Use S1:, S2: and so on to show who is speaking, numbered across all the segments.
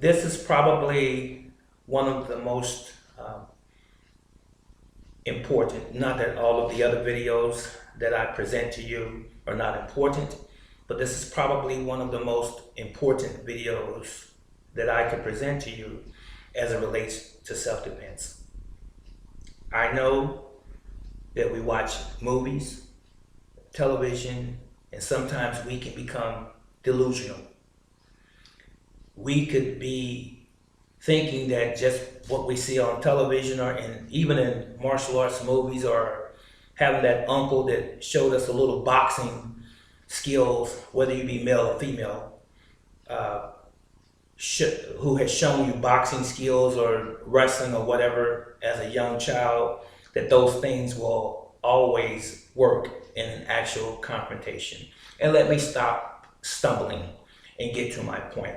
S1: This is probably one of the most important. Not that all of the other videos that I present to you are not important, but this is probably one of the most important videos that I could present to you as it relates to self-defense. I know that we watch movies, television, and sometimes we can become delusional. We could be thinking that just what we see on television or even in martial arts movies, or having that uncle that showed us a little boxing skills, whether you be male or female, who has shown you boxing skills or wrestling or whatever as a young child, that those things will always work in an actual confrontation. And let me stop stumbling and get to my point.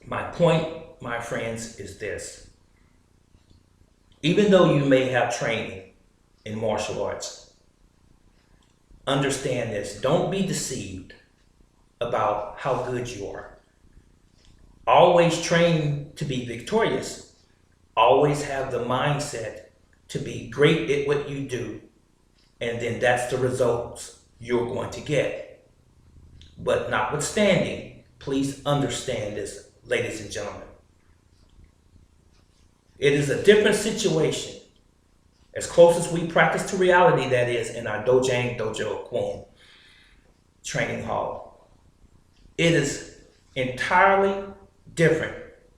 S1: My point, my friends, is this. Even though you may have training in martial arts, understand this. Don't be deceived about how good you are. Always train to be victorious. Always have the mindset to be great at what you do, and then that's the results you're going to get. But notwithstanding, please understand this, ladies and gentlemen. It is a different situation, as close as we practice to reality, that is, in our dojo kwon training hall. It is entirely different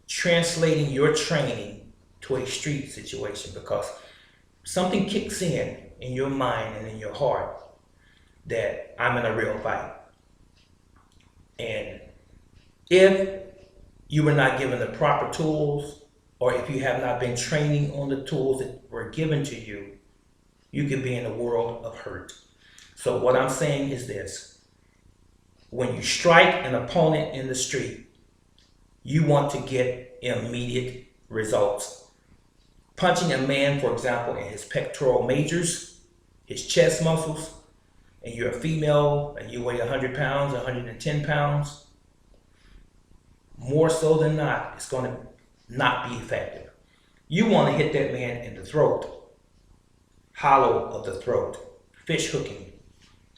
S1: translating your training to a street situation, because something kicks in your mind and in your heart that I'm in a real fight. And if you were not given the proper tools, or if you have not been training on the tools that were given to you, you could be in a world of hurt. So what I'm saying is this. When you strike an opponent in the street, you want to get immediate results. Punching a man, for example, in his pectoral majors, his chest muscles, and you're a female and you weigh 100 pounds, 110 pounds, more so than not, it's going to not be effective. You want to hit that man in the throat, hollow of the throat, fish hooking,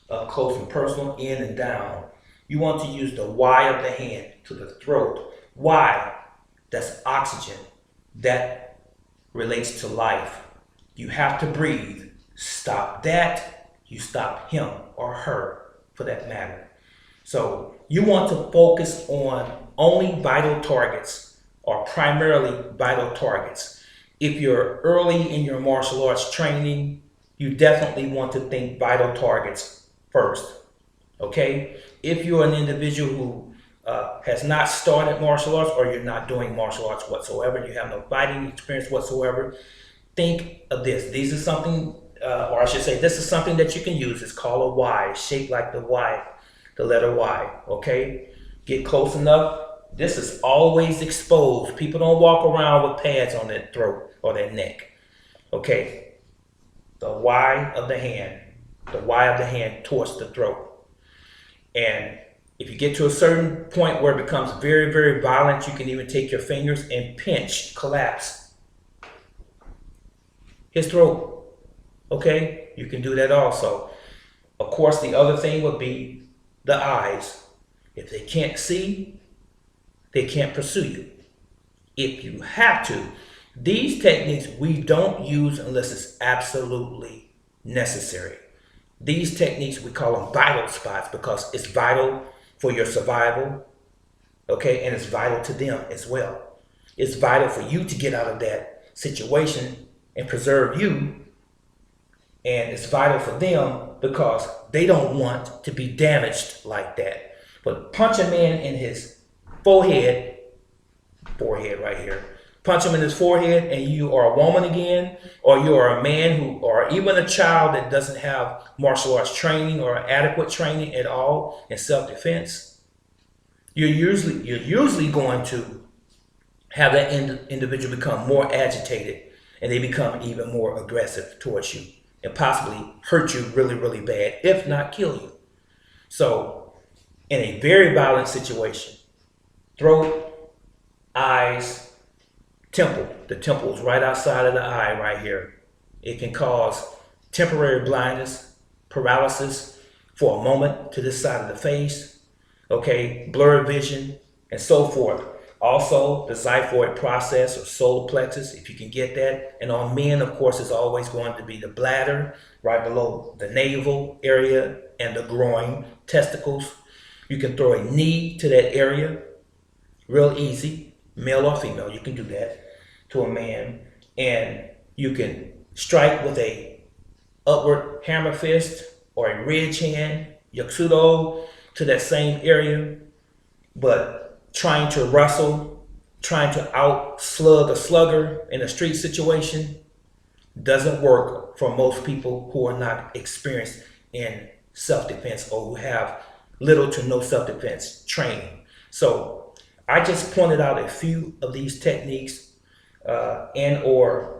S1: up close and personal, in and down. You want to use the Y of the hand to the throat. Why? That's oxygen. That relates to life. You have to breathe. Stop that, you stop him or her, for that matter. So you want to focus on only vital targets, or primarily vital targets. If you're early in your martial arts training, you definitely want to think vital targets first. Okay? If you're an individual who has not started martial arts, or you're not doing martial arts whatsoever, you have no fighting experience whatsoever, think of this. These are something, or I should say, this is something that you can use. It's called a Y, shaped like the Y, the letter Y. Okay? Get close enough. This is always exposed. People don't walk around with pads on their throat or their neck. Okay? The Y of the hand. The Y of the hand towards the throat. And if you get to a certain point where it becomes very, very violent, you can even take your fingers and pinch, collapse his throat. Okay? You can do that also. Of course, the other thing would be the eyes. If they can't see, they can't pursue you. If you have to, these techniques we don't use unless it's absolutely necessary. These techniques, we call them vital spots, because it's vital for your survival, okay? And it's vital to them as well. It's vital for you to get out of that situation and preserve you. And it's vital for them because they don't want to be damaged like that. But punch a man in his forehead right here. Punch him in his forehead and you are a woman again, or you are a man who, or even a child that doesn't have martial arts training or adequate training at all in self-defense, you're usually going to have that individual become more agitated, and they become even more aggressive towards you and possibly hurt you really, really bad, if not kill you. So in a very violent situation, throat, eyes, temple. The temple is right outside of the eye right here. It can cause temporary blindness, paralysis for a moment to this side of the face, okay, blurred vision, and so forth. Also, the xiphoid process or solar plexus, if you can get that. And on men, of course, it's always going to be the bladder, right below the navel area and the groin, testicles. You can throw a knee to that area, real easy, male or female, you can do that to a man. And you can strike with a upward hammer fist or a ridge hand, yakudo, to that same area. But trying to wrestle, trying to out slug a slugger in a street situation doesn't work for most people who are not experienced in self-defense or who have little to no self-defense training. So I just pointed out a few of these techniques and or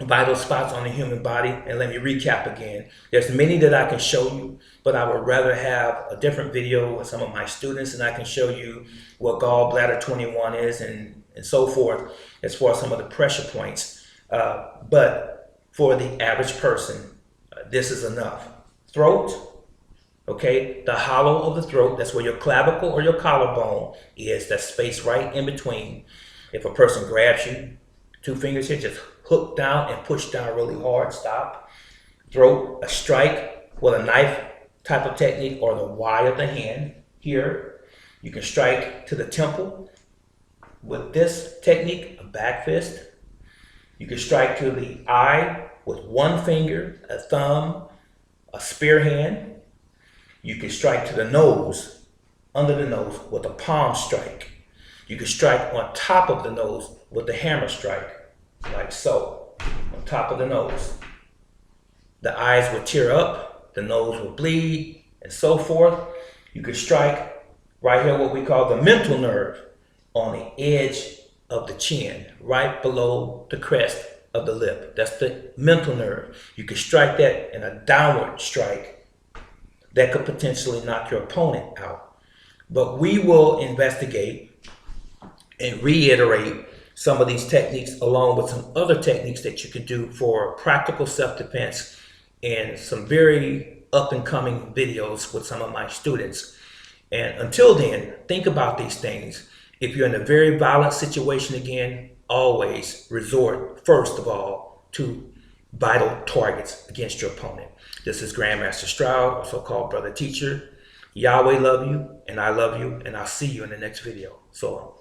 S1: vital spots on the human body. And let me recap again. There's many that I can show you, but I would rather have a different video with some of my students, and I can show you what gallbladder 21 is and so forth as far as some of the pressure points. But for the average person, this is enough. Throat, okay, the hollow of the throat, that's where your clavicle or your collarbone is, that space right in between. If a person grabs you, 2 fingers here, just hook down and push down really hard, stop. Throat, a strike with a knife type of technique or the Y of the hand here. You can strike to the temple with this technique, a back fist. You can strike to the eye with 1 finger, a thumb, a spear hand. You can strike to the nose, under the nose, with a palm strike. You can strike on top of the nose with the hammer strike, like so, on top of the nose. The eyes will tear up, the nose will bleed, and so forth. You can strike right here, what we call the mental nerve, on the edge of the chin, right below the crest of the lip. That's the mental nerve. You can strike that in a downward strike that could potentially knock your opponent out. But we will investigate and reiterate some of these techniques along with some other techniques that you can do for practical self-defense and some very up-and-coming videos with some of my students. And until then, think about these things. If you're in a very violent situation again, always resort, first of all, to vital targets against your opponent. This is Grandmaster Stroud, also called Brother Teacher. Yahweh love you, and I love you, and I'll see you in the next video. So long.